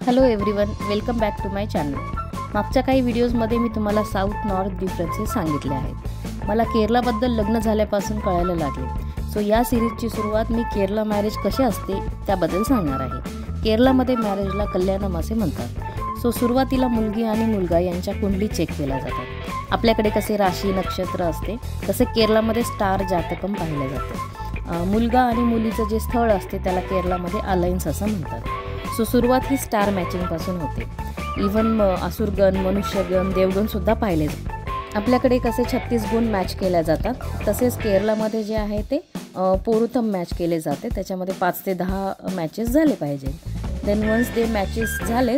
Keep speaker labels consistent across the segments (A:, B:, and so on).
A: Hello everyone, welcome back to my channel. मागच्या काही व्हिडिओजमध्ये मी तुम्हाला साऊथ नॉर्थ डिफरन्सेस सांगितले आहेत। मला केरलाबद्दल लग्न झाल्यापासून कळायला लागले। सो या सिरीजची सुरुवात मी केरला मॅरेज कसे असते त्याबद्दल सांगणार आहे। केरलामध्ये मॅरेजला कल्याणम असे म्हणतात। सो सुरुवातीला मुलगी आणि मुलगा यांच्या कुंडली चेक केल्या जातात। आपल्याकडे कसे राशी नक्षत्र असते तसे केरलामध्ये स्टार जातकम पाहिले जाते। मुलगा आणि मुलीचं जे स्थळ असते त्याला केरलामध्ये अलायन्स असं म्हणतात। सो सुरुवात ही स्टार मॅचिंग पासून होते। इव्हन असुरगण, मनुष्यगण, देवगण सुद्धा पाहिले जातात। आपल्याकडे कसे 36 गुण मॅच केल्या जातात तसेच केरलामध्ये जे आहे ते पोरुथम मॅच केले जाते। त्याच्यामध्ये 5 ते 10 मॅचेस झाले पाहिजे। देन वन्स ते मॅचेस झाले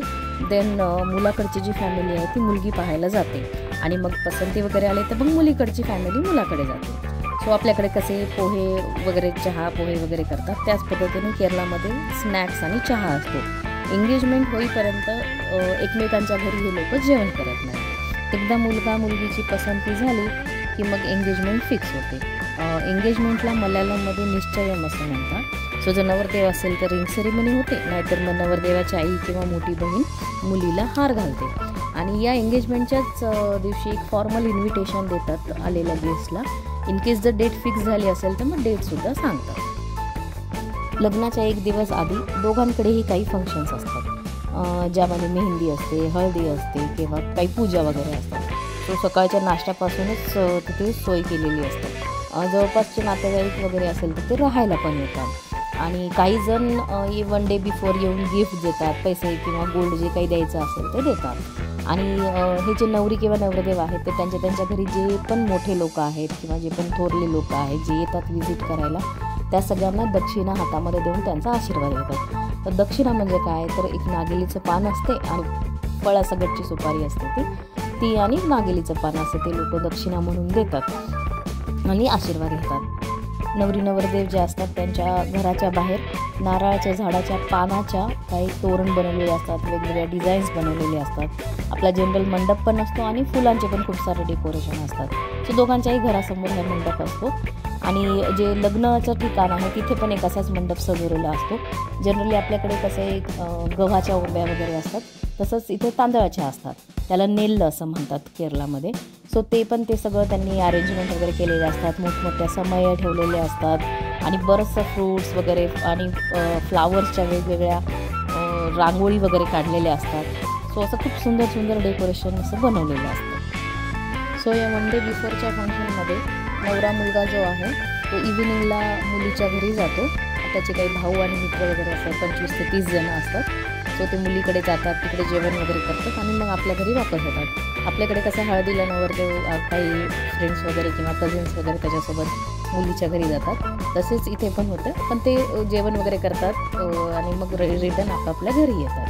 A: देन मुलाकडची जी फॅमिली आहे ती मुलगी पाहायला जाते आणि मग पसंती वगैरे आले तर मग मुलीकडची फॅमिली मुलाकडे जाते। सो आपल्याकडे कसे पोहे वगैरे चहा पोहे वगैरे करतात त्याच पद्धतीने केरलामध्ये स्नॅक्स आणि चहा असतो। एंगेजमेंट होईपर्यंत एकमेकांच्या घरी हे लोक जेवण करत नाही। एकदा मुलगा मुलगीची पसंती झाली की मग एंगेजमेंट फिक्स होते। एंगेजमेंटला मल्याळममध्ये निश्चयम असं म्हणतात। सो जर नवरदेव असेल तर रिंग सेरेमनी होते, नाहीतर मग नवरदेवाची आई किंवा मोठी बहीण मुलीला हार घालते आणि या एंगेजमेंटच्याच दिवशी एक फॉर्मल इन्व्हिटेशन देतात आलेल्या गेस्टला। इन केस जर डेट फिक्स झाली असेल तर मग डेटसुद्धा सांगतात। लग्नाच्या एक दिवस आधी दोघांकडेही काही फंक्शन्स असतात, ज्यामध्ये मेहंदी असते, हळदी असते किंवा काही पूजा वगैरे असतात। सो सकाळच्या नाश्त्यापासूनच तिथे सोय केलेली असते। जवळपासचे नातेवाईक वगैरे असेल तर ते राहायला पण येतात आणि काही जण 1 डे बिफोर येऊन गिफ्ट देतात, पैसे किंवा गोल्ड जे काही द्यायचं असेल ते देतात। आणि हे जे नवरी किंवा नवरदेव आहेत ते त्यांच्या घरी जे पण मोठे लोक आहेत किंवा जे पण थोरले लोक आहेत जे येतात व्हिजिट करायला त्या सगळ्यांना दक्षिणा हातामध्ये देऊन त्यांचा आशीर्वाद घेतात। तर दक्षिणा म्हणजे काय तर एक नागेलीचं पान असते आणि पळासगटची सुपारी असते ती आणि नागेलीचं पान असते ते लोक दक्षिणा म्हणून देतात आणि आशीर्वाद घेतात। नवरी नवरदेव जे असतात त्यांच्या घराच्या बाहेर नारळाच्या झाडाच्या पानाच्या काही तोरण बनवलेले असतात, वेगवेगळ्या डिझाईन्स बनवलेले असतात। आपला जनरल मंडप पण असतो आणि फुलांचे पण खूप सारे डेकोरेशन असतात। सो दोघांच्याही घरासमोर हा मंडप असतो आणि जे लग्नाचं ठिकाण आहे तिथे पण एक असाच मंडप सजवलेला असतो। जनरली आपल्याकडे कसे गव्हाच्या उंब्या वगैरे असतात तसंच इथे तांदळाच्या असतात, त्याला नेल्ल असं म्हणतात केरलामध्ये। सो ते सगळं त्यांनी अरेंजमेंट वगैरे केलेले असतात, मोठमोठ्या समया ठेवलेल्या असतात आणि बरंचसं फ्रूट्स वगैरे आणि फ्लावर्सच्या वेगवेगळ्या रांगोळी वगैरे काढलेल्या असतात। सो असं खूप सुंदर सुंदर डेकोरेशन असं बनवलेलं असतं। सो या 1 डे बिफोरच्या फंक्शनमध्ये नवरा मुलगा जो आहे तो इव्हिनिंगला मुलीच्या घरी जातो। त्याचे काही भाऊ आणि मित्र वगैरे असतात, 25 ते 30 जण असतात। सो ते मुलीकडे जातात, तिकडे जेवण वगैरे करतात आणि मग आपल्या घरी वापस येतात। आपल्याकडे कसं हळदीला नवरदेव काही फ्रेंड्स वगैरे किंवा कझिन्स वगैरे त्याच्यासोबत मुलीच्या घरी जातात, तसेच इथे पण होतं। पण ते जेवण वगैरे करतात आणि मग रिटर्न आपापल्या घरी येतात।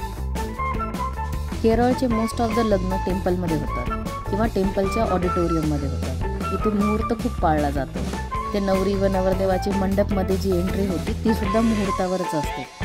A: केरळचे मोस्ट ऑफ द लग्न टेम्पलमध्ये होतात किंवा टेम्पलच्या ऑडिटोरियममध्ये होतात। इथे मुहूर्त खूप पाळला जातो। ते नवरी व नवरदेवाची मंडपमध्ये जी एंट्री होती ती सुद्धा मुहूर्तावरच असते।